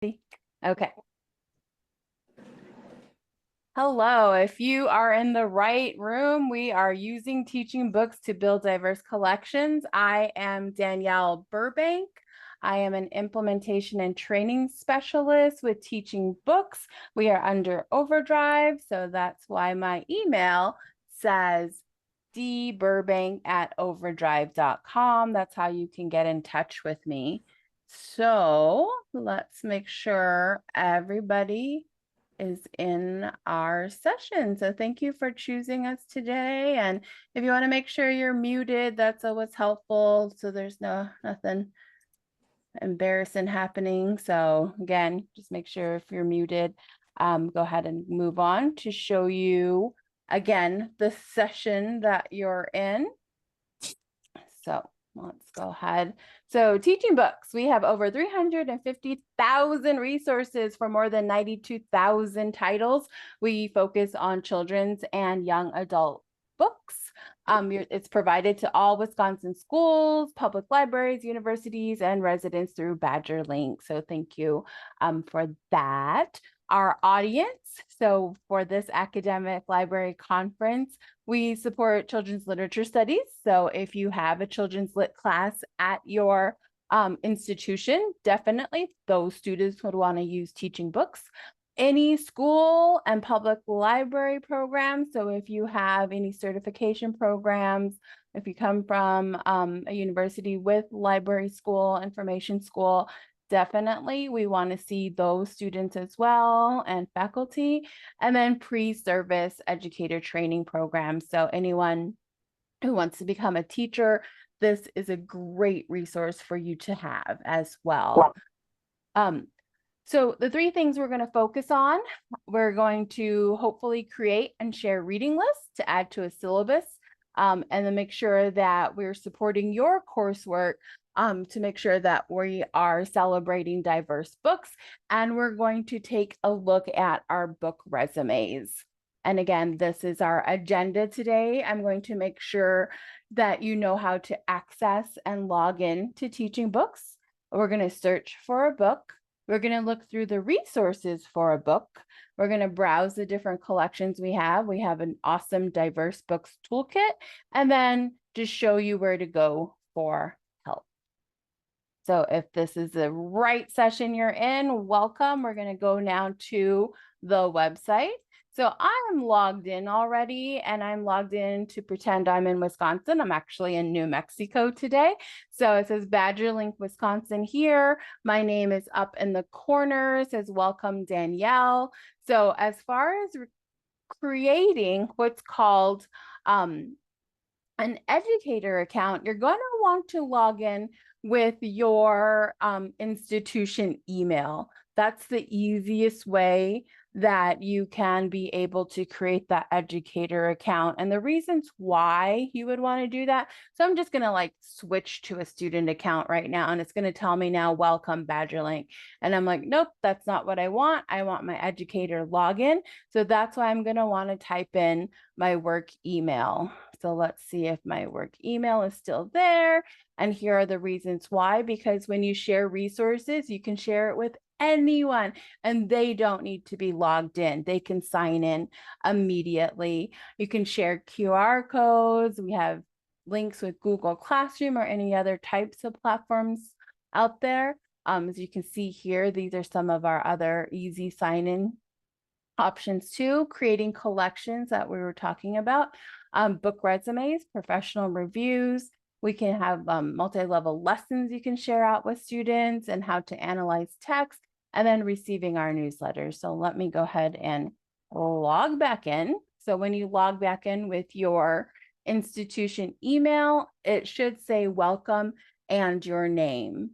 Okay. Hello, if you are in the right room, we are using Teaching Books to build diverse collections. I am Danielle Burbank. I am an implementation and training specialist with Teaching Books. We are under overdrive, so that's why my email says dburbank@overdrive.com. That's how you can get in touch with me. So let's make sure everybody is in our session. So thank you for choosing us today. And if you want to make sure you're muted, that's always helpful. So there's nothing embarrassing happening. So again, just make sure if you're muted, go ahead and move on to show you again the session that you're in. So let's go ahead. So Teaching Books, we have over 350,000 resources for more than 92,000 titles. We focus on children's and young adult books. It's provided to all Wisconsin schools, public libraries, universities, and residents through BadgerLink. So thank you for that. Our audience, so for this academic library conference, we support children's literature studies. So if you have a children's lit class at your institution, definitely those students would want to use Teaching Books. Any school and public library programs. So if you have any certification programs, if you come from a university with library school, information school, definitely we want to see those students as well and faculty. And then pre-service educator training programs. So anyone who wants to become a teacher, this is a great resource for you to have as well. So the three things we're going to focus on, we're going to hopefully create and share reading lists to add to a syllabus, and then make sure that we're supporting your coursework to make sure that we are celebrating diverse books. And we're going to take a look at our book resumes. And again, this is our agenda today. I'm going to make sure that you know how to access and log in to Teaching Books. We're going to search for a book. We're going to look through the resources for a book. We're going to browse the different collections we have. We have an awesome diverse books toolkit, and then just show you where to go for help. So if this is the right session you're in, welcome. We're going to go now to the website. So I'm logged in already, and I'm logged in to pretend I'm in Wisconsin. I'm actually in New Mexico today. So it says BadgerLink Wisconsin here. My name is up in the corner. It says welcome Danielle. So as far as creating what's called an educator account, you're going to want to log in with your institution email. That's the easiest way that you can be able to create that educator account. And the reasons why you would want to do that. So I'm just going to like switch to a student account right now, and it's going to tell me now, welcome BadgerLink. And I'm like, nope, that's not what I want. I want my educator login. So that's why I'm going to want to type in my work email. So let's see if my work email is still there. And here are the reasons why, because when you share resources, you can share it with anyone and they don't need to be logged in. They can sign in immediately. You can share QR codes. We have links with Google Classroom or any other types of platforms out there. As you can see here, these are some of our other easy sign-in options too. Creating collections that we were talking about, book resumes, professional reviews. We can have multi-level lessons you can share out with students and how to analyze text, and then receiving our newsletters. So let me go ahead and log back in. So when you log back in with your institution email, it should say welcome and your name.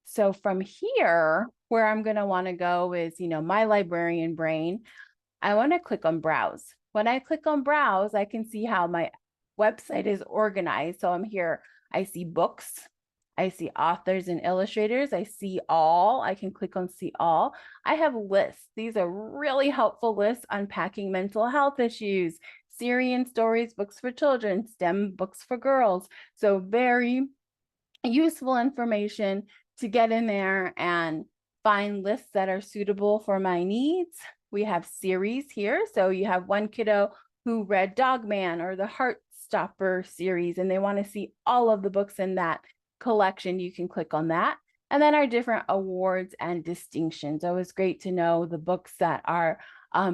So from here, where I'm going to want to go is, my librarian brain. I want to click on browse. When I click on browse, I can see how my website is organized. So I'm here, I see books, I see authors and illustrators, I see all, I can click on see all. I have lists. These are really helpful lists unpacking mental health issues, Syrian stories, books for children, STEM books for girls. So very useful information to get in there and find lists that are suitable for my needs. We have series here. So you have one kiddo who read Dog Man or the Heartstopper series, and they want to see all of the books in that collection. You can click on that. And then our different awards and distinctions. So it's great to know the books that are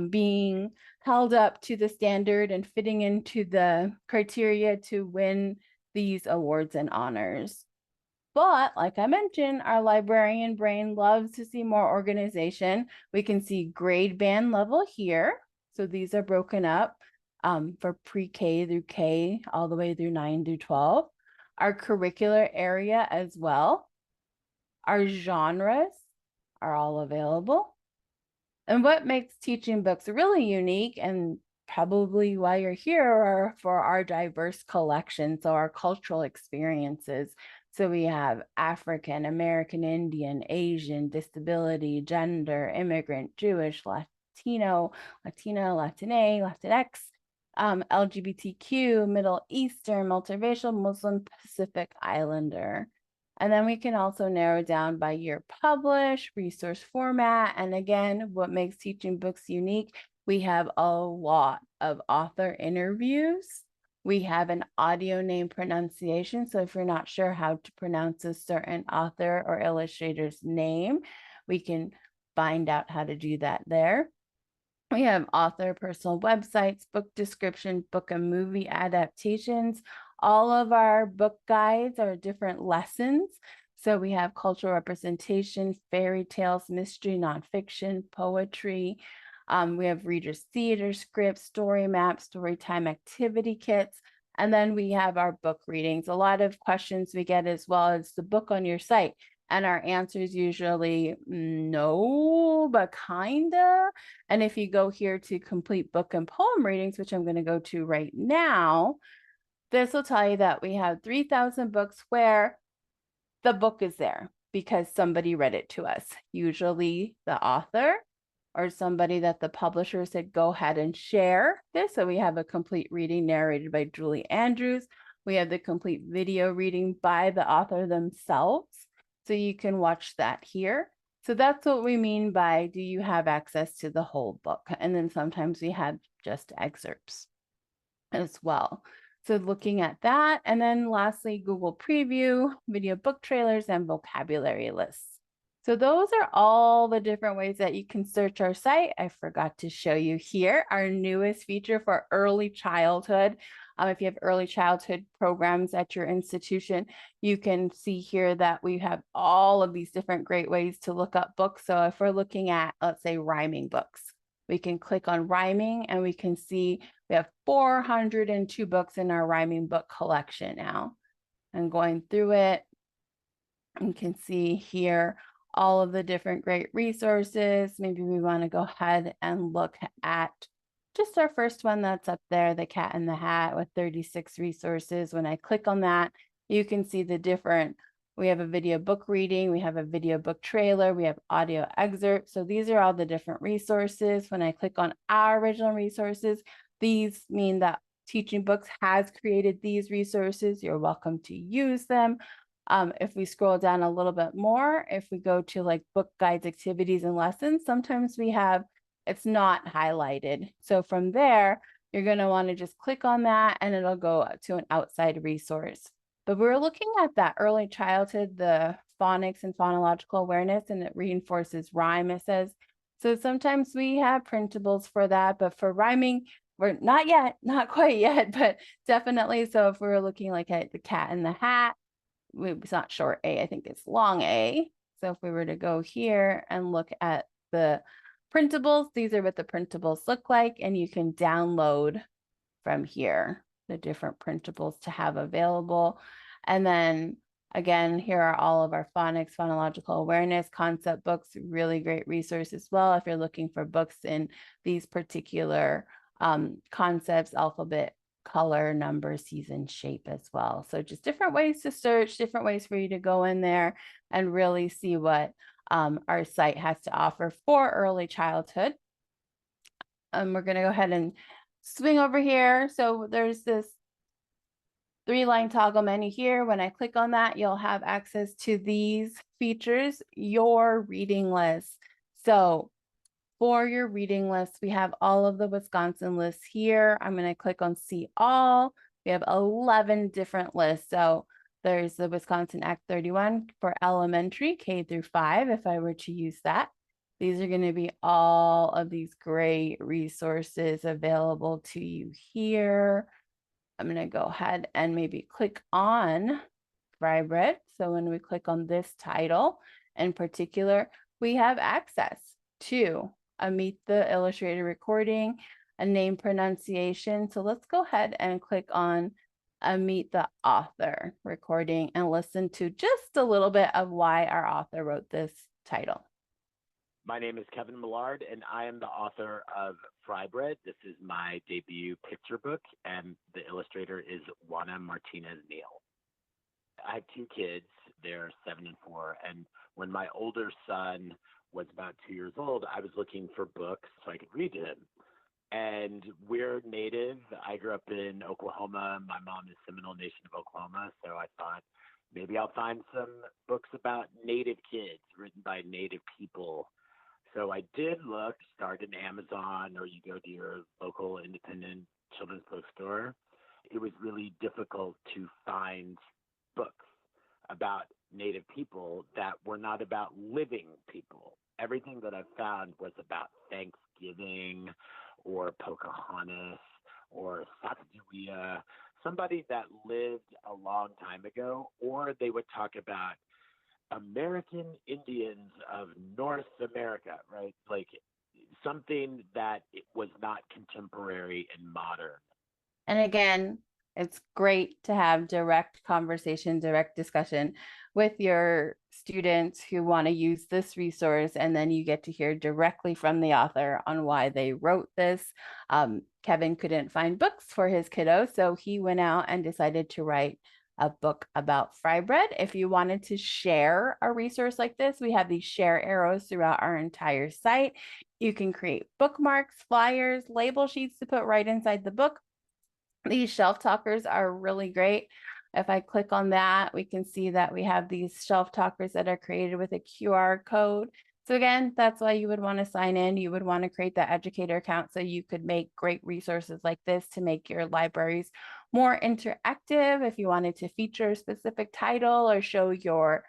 being held up to the standard and fitting into the criteria to win these awards and honors. But like I mentioned, our librarian brain loves to see more organization. We can see grade band level here. So these are broken up for pre-K through K, all the way through 9 through 12. Our curricular area as well. Our genres are all available. And what makes teaching books really unique, and probably why you're here, are for our diverse collection, so our cultural experiences. So we have African, American, Indian, Asian, disability, gender, immigrant, Jewish, Latino, Latina, Latine, Latinx, LGBTQ, Middle Eastern, multiracial, Muslim, Pacific Islander. And then we can also narrow down by year published, resource format. And again, what makes Teaching Books unique, we have a lot of author interviews. We have an audio name pronunciation. So if you're not sure how to pronounce a certain author or illustrator's name, we can find out how to do that there. We have author personal websites, book description, book and movie adaptations. All of our book guides are different lessons. So we have cultural representation, fairy tales, mystery, nonfiction, poetry. We have readers' theater scripts, story maps, story time activity kits. And then we have our book readings. A lot of questions we get as well as the book on your site. And our answer is usually no, but kinda. And if you go here to complete book and poem readings, which I'm going to go to right now, this will tell you that we have 3,000 books where the book is there because somebody read it to us, usually the author or somebody that the publisher said, go ahead and share this. So we have a complete reading narrated by Julie Andrews. We have the complete video reading by the author themselves. So you can watch that here. So that's what we mean by, do you have access to the whole book? And then sometimes we have just excerpts as well. So looking at that, and then lastly, Google Preview, video book trailers, and vocabulary lists. So those are all the different ways that you can search our site. I forgot to show you here our newest feature for early childhood. If you have early childhood programs at your institution, you can see here that we have all of these different great ways to look up books. So if we're looking at, let's say, rhyming books, we can click on rhyming and we can see we have 402 books in our rhyming book collection now. And going through it, you can see here all of the different great resources. Maybe we want to go ahead and look at just our first one that's up there, the Cat in the Hat with 36 resources. When I click on that, you can see the different, we have a video book reading, we have a video book trailer, we have audio excerpts. So these are all the different resources. When I click on our original resources, these mean that Teaching Books has created these resources. You're welcome to use them. If we scroll down a little bit more, if we go to like book guides, activities, and lessons, sometimes we have, it's not highlighted. So from there, you're going to want to just click on that and it'll go to an outside resource. But we're looking at that early childhood, the phonics and phonological awareness, and it reinforces rhyme, it says. So sometimes we have printables for that, but for rhyming, we're not yet, not quite yet, but definitely. So if we're looking like at the Cat in the Hat, it's not short A, I think it's long A. So if we were to go here and look at the printables, these are what the printables look like, and you can download from here the different printables to have available. And then again, here are all of our phonics, phonological awareness, concept books, really great resource as well if you're looking for books in these particular concepts, alphabet, color, number, season, shape as well. So just different ways to search, different ways for you to go in there and really see what our site has to offer for early childhood. We're going to go ahead and swing over here. So there's this 3-line toggle menu here. When I click on that, you'll have access to these features, your reading list. So for your reading list, we have all of the Wisconsin lists here. I'm going to click on See All. We have 11 different lists. So there's the Wisconsin Act 31 for elementary, K through 5, if I were to use that. These are going to be all of these great resources available to you here. I'm going to go ahead and maybe click on FryBread. So when we click on this title in particular, we have access to a Meet the Illustrator recording, a name pronunciation. So let's go ahead and click on a Meet the Author recording and listen to just a little bit of why our author wrote this title. My name is Kevin Millard, and I am the author of FryBread. This is my debut picture book, and the illustrator is Juana Martinez-Neal. I have 2 kids. They're 7 and 4, and when my older son was about 2 years old, I was looking for books so I could read to him. And we're native. I grew up in Oklahoma. My mom is Seminole Nation of Oklahoma, so I thought maybe I'll find some books about Native kids written by Native people. So I did look, start in Amazon, or you go to your local independent children's bookstore. It was really difficult to find books about Native people that were not about living people. Everything that I found was about Thanksgiving or Pocahontas or Sacagawea, somebody that lived a long time ago, or they would talk about American Indians of North America, right? Like something that was not contemporary and modern. And again, it's great to have direct conversation, direct discussion with your students who want to use this resource, and then you get to hear directly from the author on why they wrote this. Kevin couldn't find books for his kiddo, so he went out and decided to write a book about FryBread. If you wanted to share a resource like this, we have these share arrows throughout our entire site. You can create bookmarks, flyers, label sheets to put right inside the book. These shelf talkers are really great. If I click on that, we can see that we have these shelf talkers that are created with a QR code. So again, that's why you would want to sign in. You would want to create that educator account so you could make great resources like this to make your libraries more interactive. If you wanted to feature a specific title or show your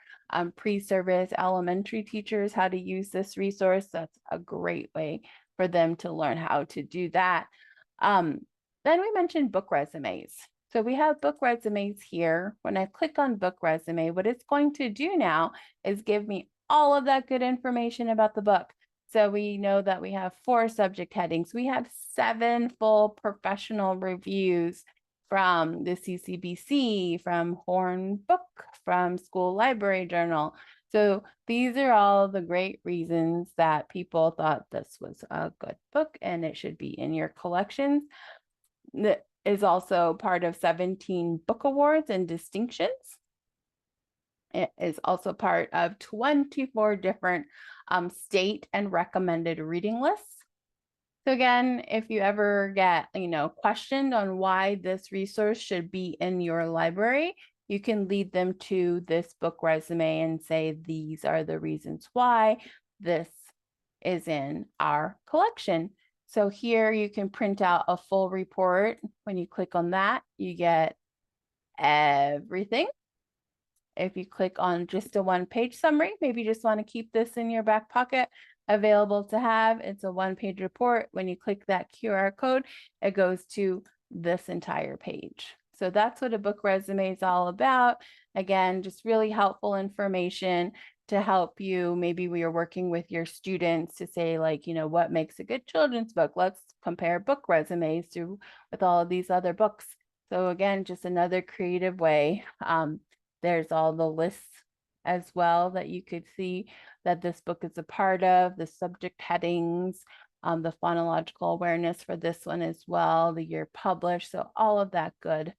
pre-service elementary teachers how to use this resource, that's a great way for them to learn how to do that. Then we mentioned book resumes. So we have book resumes here. When I click on book resume, what it's going to do now is give me all of that good information about the book. So we know that we have 4 subject headings. We have 7 full professional reviews from the CCBC, from Horn Book, from School Library Journal. So these are all the great reasons that people thought this was a good book and it should be in your collections. That is also part of 17 book awards and distinctions. It is also part of 24 different state and recommended reading lists. So again, if you ever get, questioned on why this resource should be in your library, you can lead them to this book resume and say, these are the reasons why this is in our collection. So here you can print out a full report. When you click on that, you get everything. If you click on just a 1-page summary, maybe you just want to keep this in your back pocket, available to have. It's a 1-page report. When you click that QR code, it goes to this entire page. So that's what a book resume is all about. Again, just really helpful information to help you. Maybe we are working with your students to say, like, what makes a good children's book? Let's compare book resumes with all of these other books. So again, just another creative way. There's all the lists as well that you could see that this book is a part of, the subject headings, the phonological awareness for this one as well, the year published. So all of that good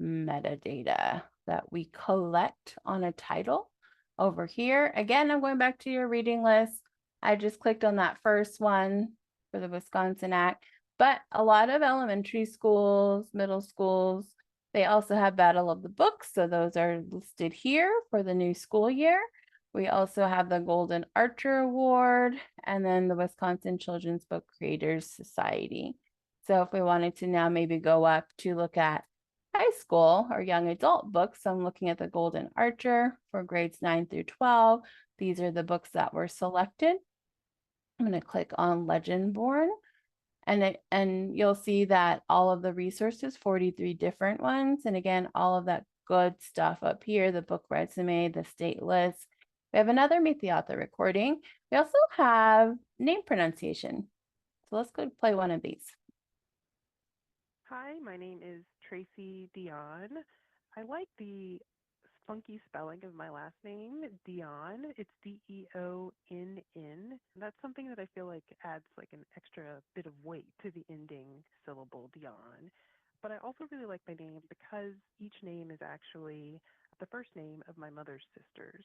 metadata that we collect on a title over here. Again, I'm going back to your reading list. I just clicked on that first one for the Wisconsin Act, but a lot of elementary schools, middle schools, They also have Battle of the Books, so those are listed here for the new school year. We also have the Golden Archer Award and then the Wisconsin Children's Book Creators Society. So if we wanted to now maybe go up to look at high school or young adult books, I'm looking at the Golden Archer for grades 9 through 12. These are the books that were selected. I'm going to click on Legend Born. And you'll see that all of the resources, 43 different ones. And again, all of that good stuff up here, the book resume, the state list. We have another Meet the Author recording. We also have name pronunciation. So let's go play one of these. Hi, my name is Tracy Dion. I like the funky spelling of my last name, Dion. It's Deonn. That's something that I feel like adds like an extra bit of weight to the ending syllable, Dion. But I also really like my name because each name is actually the first name of my mother's sisters.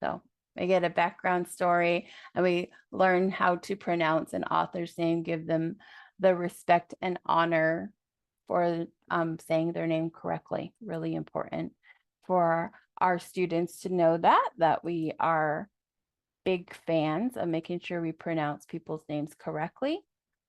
So we get a background story and we learn how to pronounce an author's name, give them the respect and honor for saying their name correctly. Really important for our students to know that we are big fans of making sure we pronounce people's names correctly.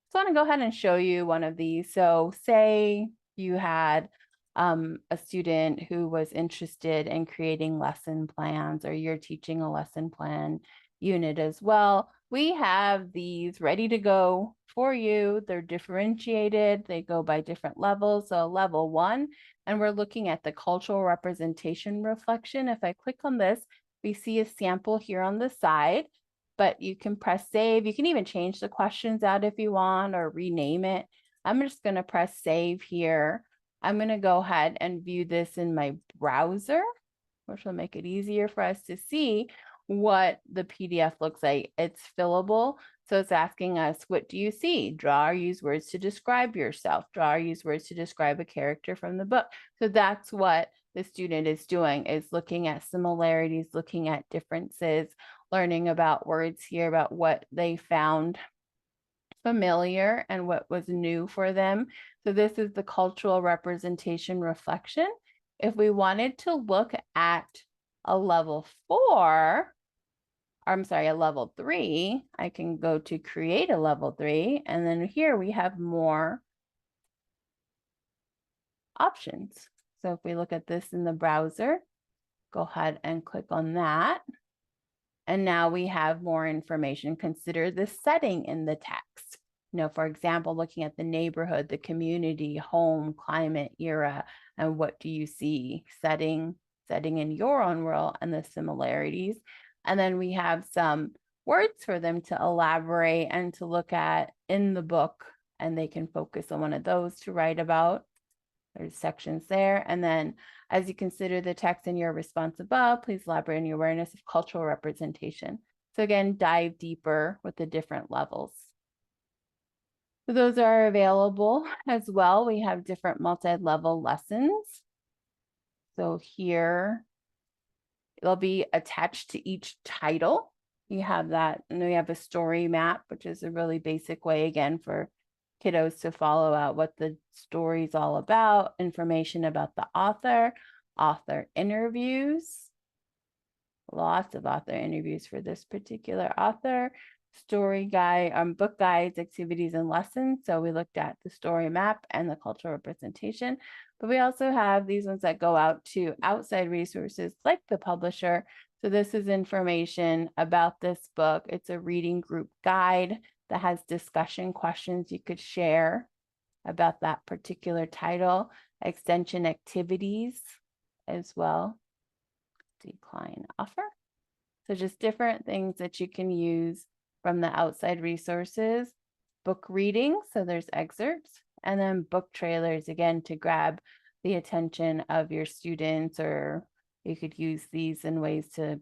So I want to go ahead and show you one of these. So say you had a student who was interested in creating lesson plans, or you're teaching a lesson plan unit as well. We have these ready to go for you. They're differentiated. They go by different levels. So level 1, and we're looking at the cultural representation reflection. If I click on this, we see a sample here on the side, but you can press save. You can even change the questions out if you want or rename it. I'm just going to press save here. I'm going to go ahead and view this in my browser, which will make it easier for us to see what the PDF looks like. It's fillable. So it's asking us, what do you see? Draw or use words to describe yourself. Draw or use words to describe a character from the book. So that's what the student is doing, is looking at similarities, looking at differences, learning about words here, about what they found familiar and what was new for them. So this is the cultural representation reflection. If we wanted to look at a level 4, a level 3, I can go to create a level 3, and then here we have more options. So if we look at this in the browser, go ahead and click on that. And now we have more information. Consider the setting in the text. For example, looking at the neighborhood, the community, home, climate, era, and what do you see? Setting in your own world and the similarities. And then we have some words for them to elaborate and to look at in the book, and they can focus on one of those to write about. There's sections there. And then as you consider the text in your response above, please elaborate on your awareness of cultural representation. So again, dive deeper with the different levels. So those are available as well. We have different multi-level lessons. So here, it'll be attached to each title. You have that, and then we have a story map, which is a really basic way, again, for kiddos to follow out what the story's all about, information about the author interviews, lots of author interviews for this particular author, story guide, book guides, activities, and lessons. So we looked at the story map and the cultural representation, but we also have these ones that go out to outside resources like the publisher. So this is information about this book. It's a reading group guide that has discussion questions you could share about that particular title, extension activities as well. Decline offer. So just different things that you can use from the outside resources. Book reading, so there's excerpts, and then book trailers, again, to grab the attention of your students, or you could use these in ways to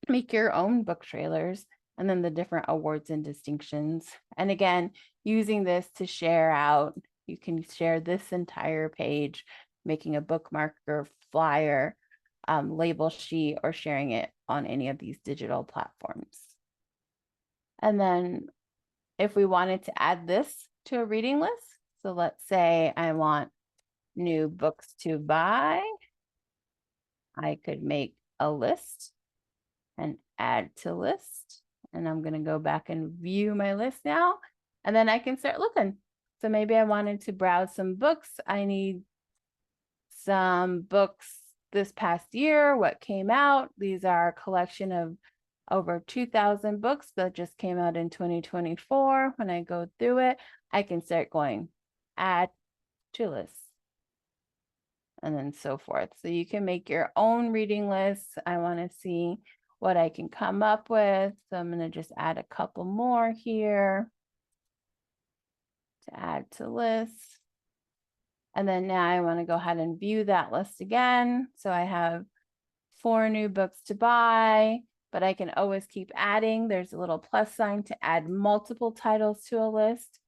make your own book trailers, and then the different awards and distinctions. And again, using this to share out, you can share this entire page, making a bookmark or flyer, label sheet, or sharing it on any of these digital platforms. And then if we wanted to add this to a reading list, so let's say I want new books to buy. I could make a list and add to list. And I'm going to go back and view my list now. And then I can start looking. So maybe I wanted to browse some books. I need some books this past year, what came out. These are a collection of over 2,000 books that just came out in 2024. When I go through it, I can start going add to list and then so forth. So you can make your own reading lists. I want to see what I can come up with. So I'm going to just add a couple more here to add to list. And then now I want to go ahead and view that list again. So I have 4 new books to buy, but I can always keep adding. There's a little plus sign to add multiple titles to a list.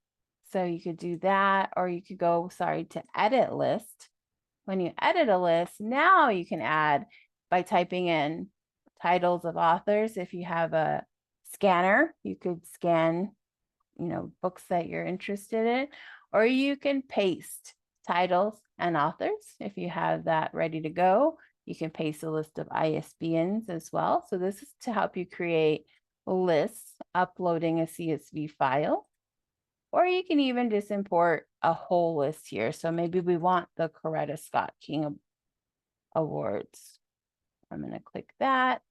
So you could do that, or you could go, to edit list. When you edit a list, now you can add by typing in titles of authors. If you have a scanner, you could scan, books that you're interested in, or you can paste titles and authors. If you have that ready to go, you can paste a list of ISBNs as well. So this is to help you create lists, uploading a CSV file, or you can even just import a whole list here. So maybe we want the Coretta Scott King Awards. I'm going to click that.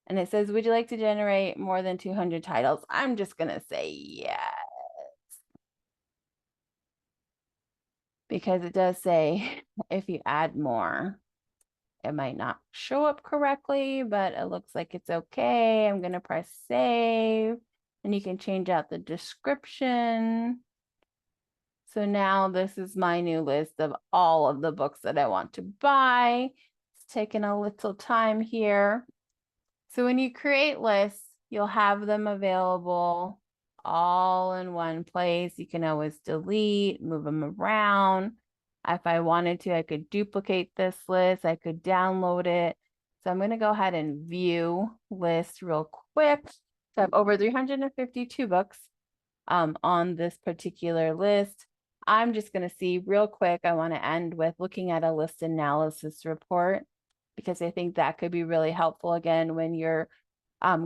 And it says, would you like to generate more than 200 titles? I'm just going to say yes. Because it does say if you add more, it might not show up correctly, but it looks like it's okay. I'm going to press save, and you can change out the description. So now this is my new list of all of the books that I want to buy. It's taking a little time here. So when you create lists, you'll have them available all in one place. You can always delete, move them around. If I wanted to, I could duplicate this list. I could download it. So I'm going to go ahead and view list real quick. So I have over 352 books on this particular list. I'm just going to see real quick. I want to end with looking at a list analysis report, because I think that could be really helpful again when you're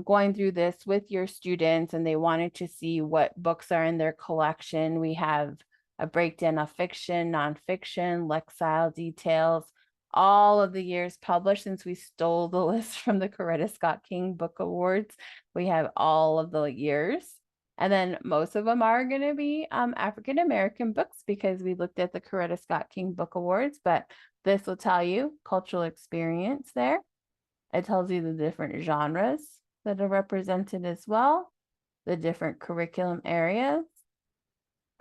going through this with your students and they wanted to see what books are in their collection. We have a breakdown of fiction, nonfiction, Lexile details, all of the years published since we stole the list from the Coretta Scott King Book Awards. We have all of the years. And then most of them are going to be African-American books because we looked at the Coretta Scott King Book Awards, but this will tell you cultural experience there. It tells you the different genres that are represented as well, the different curriculum areas.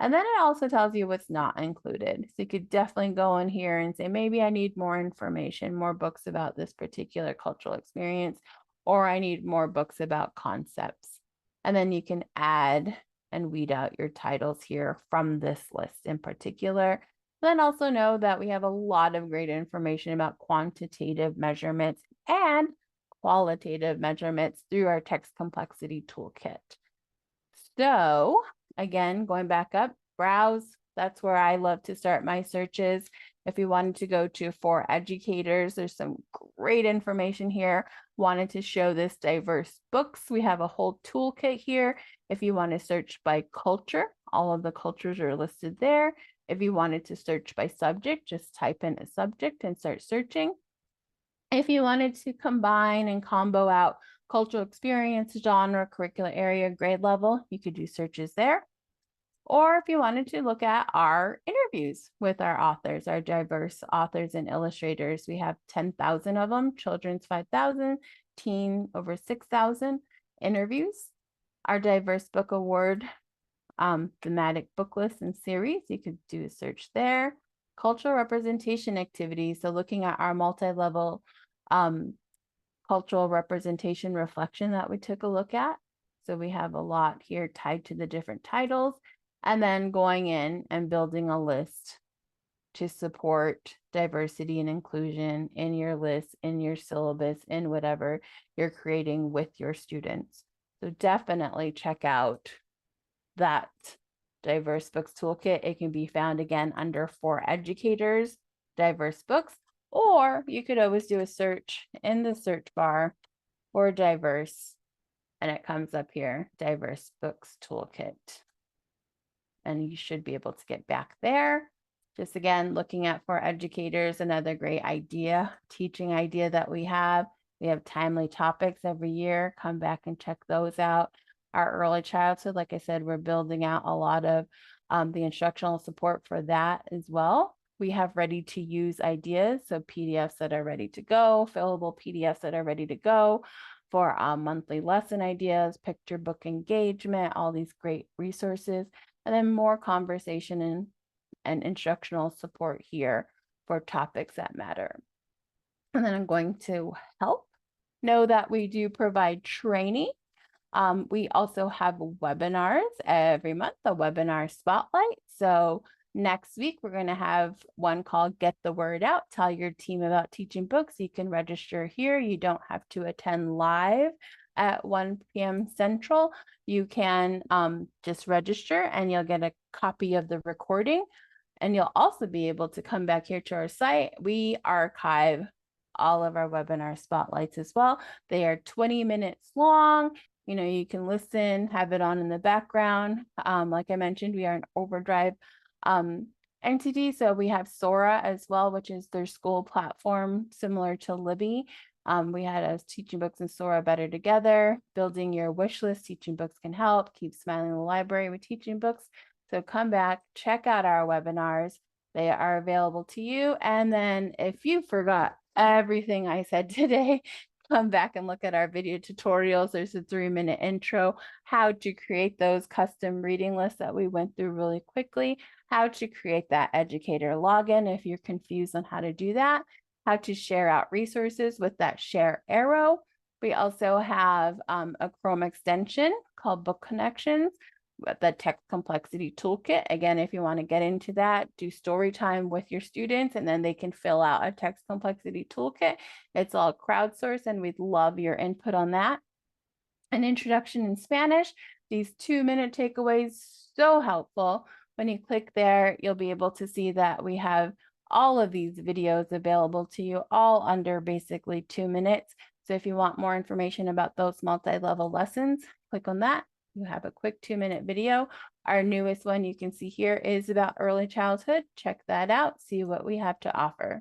And then it also tells you what's not included. So you could definitely go in here and say, maybe I need more information, more books about this particular cultural experience, or I need more books about concepts. And then you can add and weed out your titles here from this list in particular. Then also know that we have a lot of great information about quantitative measurements and qualitative measurements through our text complexity toolkit. So again, going back up, browse, that's where I love to start my searches. If you wanted to go to for educators, there's some great information here. Wanted to show this diverse books. We have a whole toolkit here. If you want to search by culture, all of the cultures are listed there. If you wanted to search by subject, just type in a subject and start searching. If you wanted to combine and combo out cultural experience, genre, curricular area, grade level, you could do searches there. Or if you wanted to look at our interviews with our authors, our diverse authors and illustrators, we have 10,000 of them, children's 5,000, teen over 6,000 interviews. Our diverse book award thematic book list and series, you could do a search there. Cultural representation activities, so looking at our multi-level cultural representation reflection that we took a look at. So we have a lot here tied to the different titles, and then going in and building a list to support diversity and inclusion in your list, in your syllabus, in whatever you're creating with your students. So definitely check out that Diverse Books Toolkit. It can be found again under For Educators, Diverse Books, or you could always do a search in the search bar for diverse, and it comes up here, Diverse Books Toolkit. And you should be able to get back there. Just again, looking at For Educators, another great idea, teaching idea that we have. We have timely topics every year. Come back and check those out. Our early childhood, like I said, we're building out a lot of the instructional support for that as well. We have ready to use ideas, so PDFs that are ready to go, fillable PDFs that are ready to go for monthly lesson ideas, picture book engagement, all these great resources, and then more conversation and instructional support here for topics that matter. And then I'm going to help. Know that we do provide training. We also have webinars every month, a webinar spotlight. So next week, we're going to have one called Get the Word Out. Tell your team about teaching books. You can register here. You don't have to attend live at 1 p.m. Central. You can just register and you'll get a copy of the recording. And you'll also be able to come back here to our site. We archive all of our webinar spotlights as well. They are 20 minutes long. You know, you can listen, have it on in the background. Like I mentioned, we are an Overdrive entity. So we have Sora as well, which is their school platform similar to Libby. We had us Teaching Books and Sora better together, building your wish list. Teaching Books can help. Keep smiling in the library with Teaching Books. So come back, check out our webinars. They are available to you. And then if you forgot everything I said today, come back and look at our video tutorials. There's a 3-minute intro, how to create those custom reading lists that we went through really quickly, how to create that educator login if you're confused on how to do that, how to share out resources with that share arrow. We also have a Chrome extension called Book Connections, the text complexity toolkit. Again, if you want to get into that, do story time with your students and then they can fill out a text complexity toolkit. It's all crowdsourced and we'd love your input on that. An introduction in Spanish, these 2-minute takeaways, so helpful. When you click there, you'll be able to see that we have all of these videos available to you, all under basically 2 minutes. So if you want more information about those multi-level lessons, click on that. You have a quick 2-minute video. Our newest one you can see here is about early childhood. Check that out, see what we have to offer.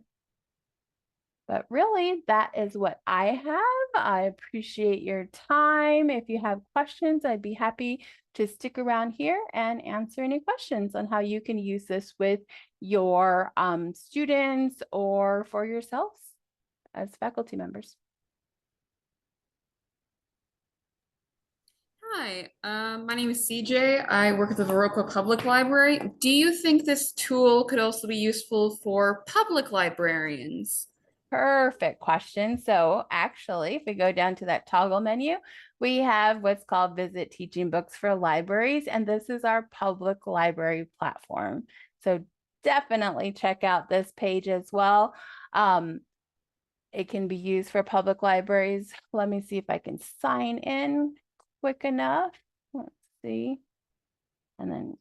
But really, that is what I have. I appreciate your time. If you have questions, I'd be happy to stick around here and answer any questions on how you can use this with your students or for yourselves as faculty members. Hi, my name is CJ. I work at the Viroqua Public Library. Do you think this tool could also be useful for public librarians? Perfect question. So actually, if we go down to that toggle menu, we have what's called Visit Teaching Books for Libraries, and this is our public library platform. So definitely check out this page as well. It can be used for public libraries. Let me see if I can sign in quick enough. Let's see. And then,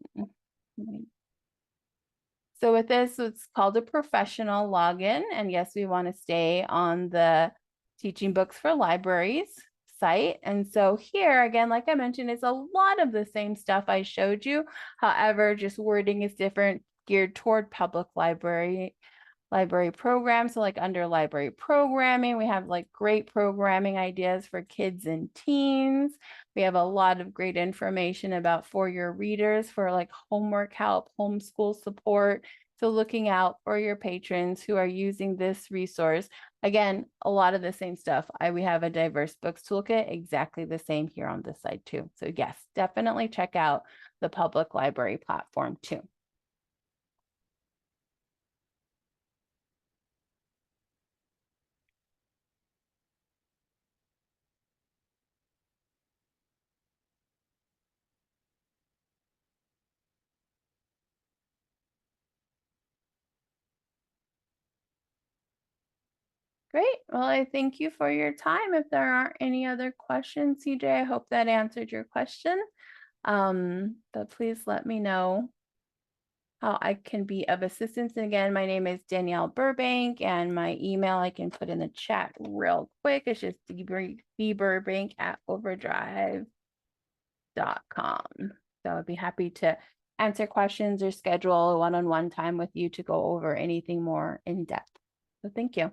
so with this, it's called a professional login. And yes, we want to stay on the Teaching Books for Libraries site. And so here, again, like I mentioned, it's a lot of the same stuff I showed you. However, just wording is different, geared toward public library programs. So like under library programming, we have like great programming ideas for kids and teens. We have a lot of great information about for your readers for like homework help, homeschool support. So looking out for your patrons who are using this resource. Again, a lot of the same stuff. We have a diverse books toolkit, exactly the same here on this side too. So yes, definitely check out the public library platform too. Great. Well, I thank you for your time. If there aren't any other questions, CJ, I hope that answered your question. But please let me know how I can be of assistance. And again, my name is Danielle Burbank, and my email I can put in the chat real quick. It's just dburbank@overdrive.com. So I'd be happy to answer questions or schedule a one-on-one time with you to go over anything more in depth. So thank you.